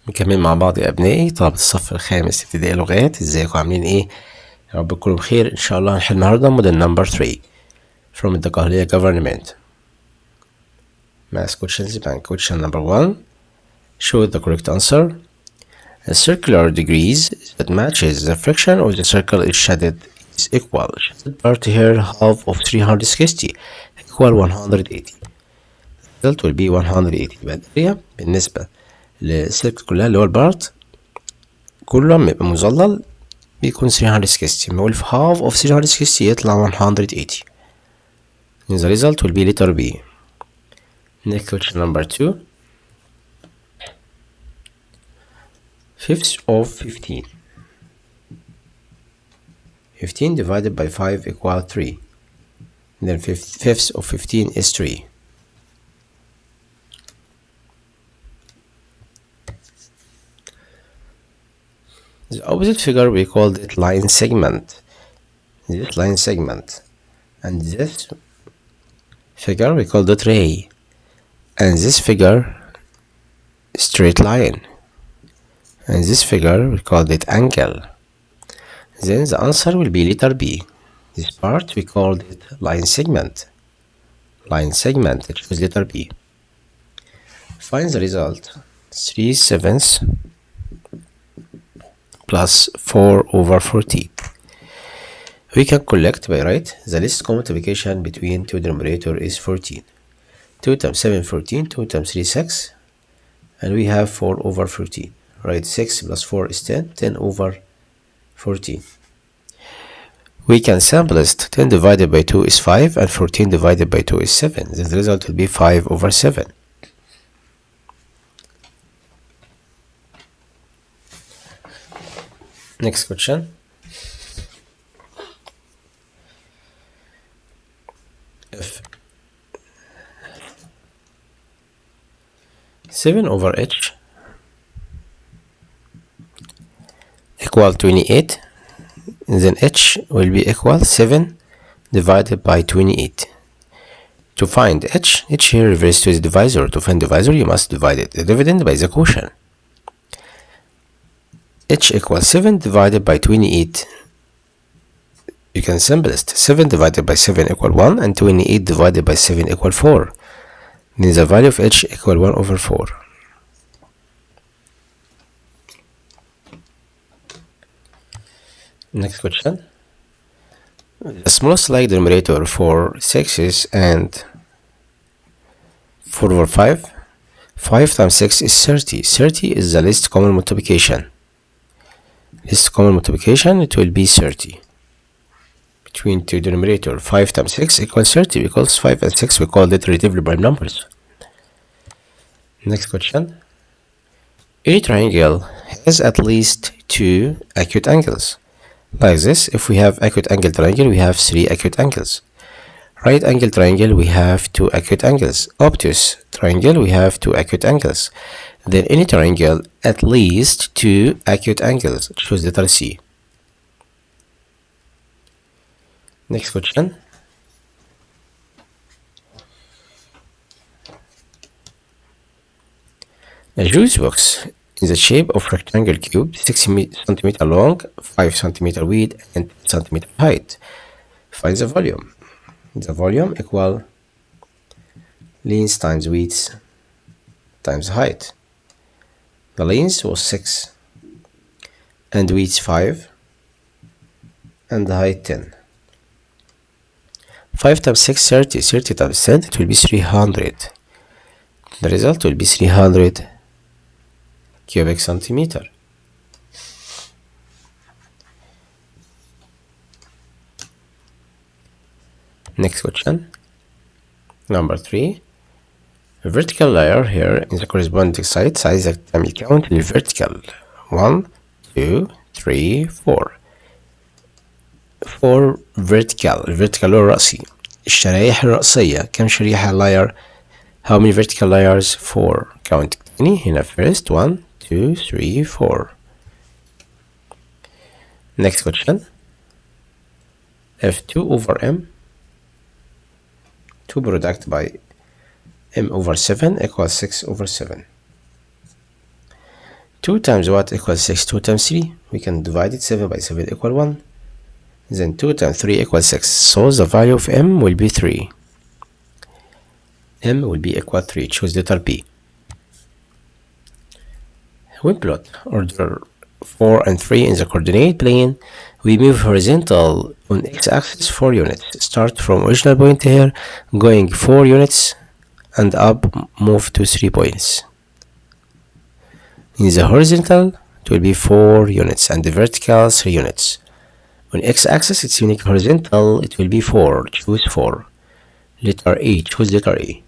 نكمل مع بعض يا أبنائي طلبة الصف الخامس ابتدائي لغات. ازيكم عاملين ايه؟ يا رب تكونوا بخير. ان شاء الله هنحل النهارده موديل نمبر 3 from الدقهلية government math questions bank. question number 1, show the correct answer. A circular degrees that matches the friction of the circle is shaded is equal. Shaded part here half of 360 equal 180. The result will be 180. يبقى الاريا بالنسبة للسيركل كلها اللي هو البارت كله لما يبقى مظلل بيكون 360. لما نقول في half of 360 يطلع 180. And the result will be letter B. Next question number 2. Fifths of 15. 15 divided by 5 equal 3. And then fifths of 15 is 3. The opposite figure we called it line segment. This line segment. And this figure we called it ray. And this figure straight line. And this figure we called it angle. Then the answer will be letter B. This part we called it line segment. Line segment, it was letter B. Find the result. 3/7 plus 4/14. We can collect by right the least common multiplication between two denominator is 14. 2 times 7 14, 2 times 3 6, and we have 4/14. Right, 6 plus 4 is 10, 10/14. We can simplest 10 divided by 2 is 5 and 14 divided by 2 is 7. Then the result will be 5/7. Next question. If 7/h equal 28, then h will be equal 7 divided by 28. To find h here refers to the divisor. To find divisor, you must divide it, the dividend, by the quotient. h equals 7 divided by 28. You can simplest 7 divided by 7 equal 1 and 28 divided by 7 equal 4. Then the value of h equal 1/4. Next question. The smallest like denominator for 6's and 4/5. 5 times 6 is 30. 30 is the least common multiplication. Least common multiplication, it will be 30. Between two denominator, 5 times 6 equals 30, because 5 and 6 we call it relatively prime numbers. Next question. Any triangle has at least two acute angles. Like this, if we have acute angle triangle, we have 3 acute angles. Right angle triangle, we have 2 acute angles. Obtuse triangle, we have 2 acute angles. Then any triangle at least 2 acute angles. Choose letter C. Next question. A juice box in the shape of rectangle cube, 6 centimeter long, 5 centimeter width, and 10 centimeter height. Find the volume. The volume equal length times width times height. The length was 6, and width 5, and the height 10. 5 times 6, 30. 30 times 10, it will be 300. The result will be 300 cubic centimeter. Next question. Number 3. A vertical layer here in the corresponding side, size rectangle count the vertical. 1, 2, 3, 4. 4 vertical. الفيرتيكال هو الرأسي. الشرايح الرأسية كم شريحة layer? How many vertical layers? 4. Count تاني هنا first 1, 2, 3, 4. Next question. If 2/m 2 product by m/7 equals 6/7. 2 times what equals 6? 2 times 3. We can divide it. 7 by 7 equal 1. Then 2 times 3 equals 6. So the value of m will be 3. M will be equal 3. Choose letter B. When plot order 4 and 3 in the coordinate plane, we move horizontal on x-axis 4 units. Start from original point here, going 4 units, and up move to 3 points. In the horizontal, it will be 4 units, and the vertical 3 units. On x-axis, it's unique horizontal, it will be 4. Choose 4. Letter A. Choose letter A.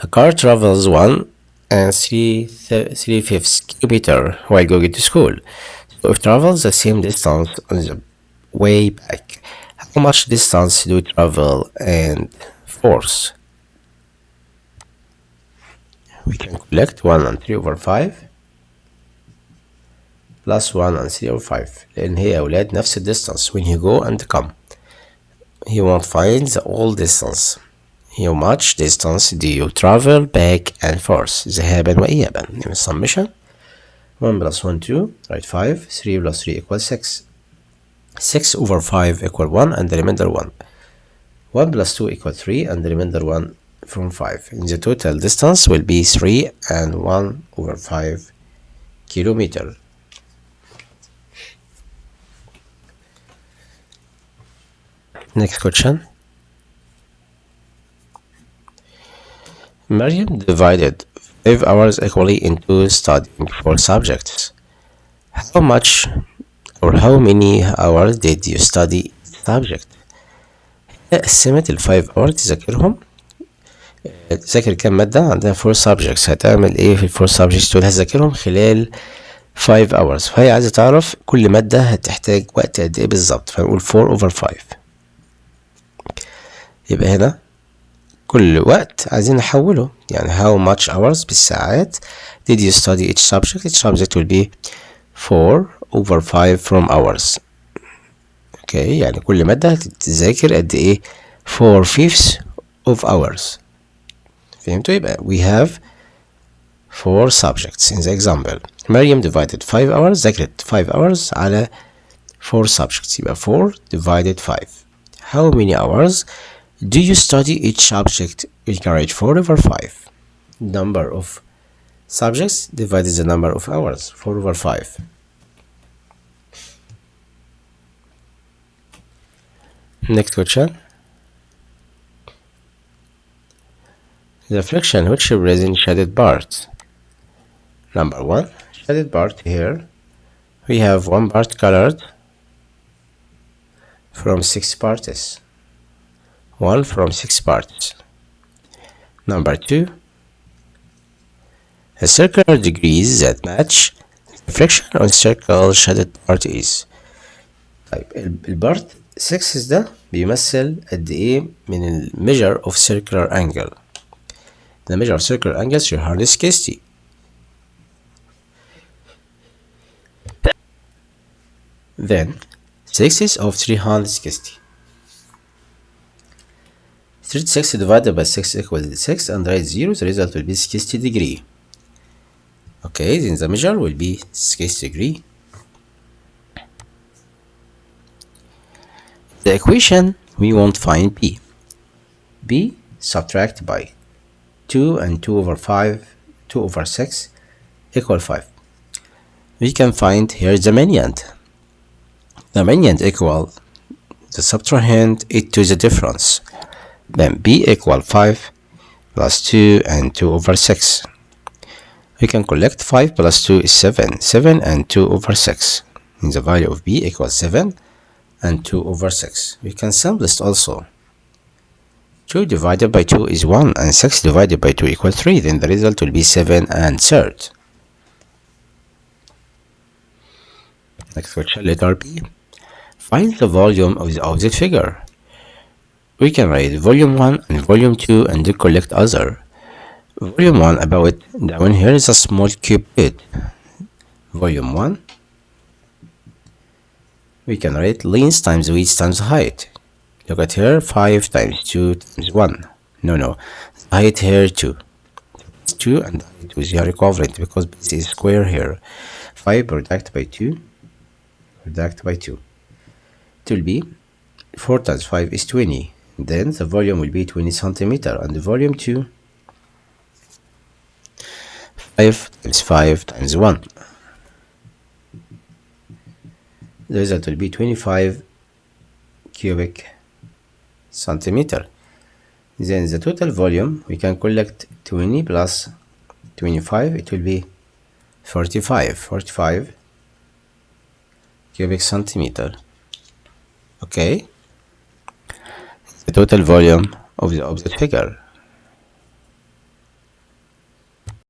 A car travels 1 and 3/5 kilometer while going to school. So it travels the same distance on the way back. How much distance do we travel and force? We can collect 1 and 3 over 5 plus 1 and 3 over 5 لأن هي أولاد نفس distance when you go and come. He won't find the all distance. How much distance do you travel back and forth? ذهابا وإيابا. نعمل summation. 1 plus 1 2. Write 5. 3 plus 3 equals 6. 6 over 5 equal 1 and the remainder 1. 1 plus 2 equal 3 and the remainder 1 from 5. And the total distance will be 3 and 1 over 5 kilometer. Next question. Maryam divided 5 hours equally into studying 4 subjects. How much or how many hours did you study each subject? قسمت 5 hours تذاكرهم. تذاكر كام مادة؟ عندها 4 subjects. هتعمل ايه في 4 subjects دول؟ هتذاكرهم خلال 5 hours. فهي عايزة تعرف كل مادة هتحتاج وقت قد ايه بالظبط. فنقول 4 over 5. يبقى هنا كل وقت عايزين نحوله، يعني how much hours بالساعات did you study each subject. Each subject will be 4 over 5 from hours. اوكي، يعني كل مادة هتذاكر قد ايه؟ 4/5 of hours. فهمتوا؟ يبقى we have 4 subjects in the example. مريم divided 5 hours. ذاكرت 5 hours على 4 subjects. يبقى 4 divided 5. How many hours do you study each subject? We can write 4 over 5. Number of subjects divided the number of hours. 4 over 5. Next question. The fraction which represents shaded part. Number 1. Shaded part here. We have 1 part colored from 6 parts. 1 from 6 parts. Number 2. A circular degrees that match the fraction on circle shaded part is. طيب البارت 6 ده بيمثل قد ايه من measure of circular angle. The measure of circular angle is 360. Then 6 of 360. 36 divided by 6 equals 6 and write 0. The result will be 60 degree. Okay, then the measure will be 60 degree. The equation we want to find B. B subtract by 2 and 2 over 5, 2 over 6 equal 5. We can find here the median. The median equal the subtrahend to the difference. Then B equal 5 plus 2 and 2 over 6. We can collect 5 plus 2 is 7. 7 and 2 over 6. And the value of B equals 7 and 2 over 6. We can simplest also. 2 divided by 2 is 1 and 6 divided by 2 equals 3. Then the result will be 7 and third. Next question, letter B. Find the volume of the opposite figure. We can write volume 1 and volume 2 and then collect other. Volume 1 about down here is a small cubed. Volume 1. We can write length times width times height. Look at here, 5 times 2 times 1. No. Height here 2. 2 and height with are equivalent because base is square here. 5 product by 2. Product by 2. It will be 4 times 5 is 20. Then the volume will be 20 centimeter and the volume 2. 5 times 5 times 1. The result will be 25 cubic centimeter. Then the total volume, we can collect 20 plus 25, it will be 45 cubic centimeter. Okay, the total volume of the opposite figure.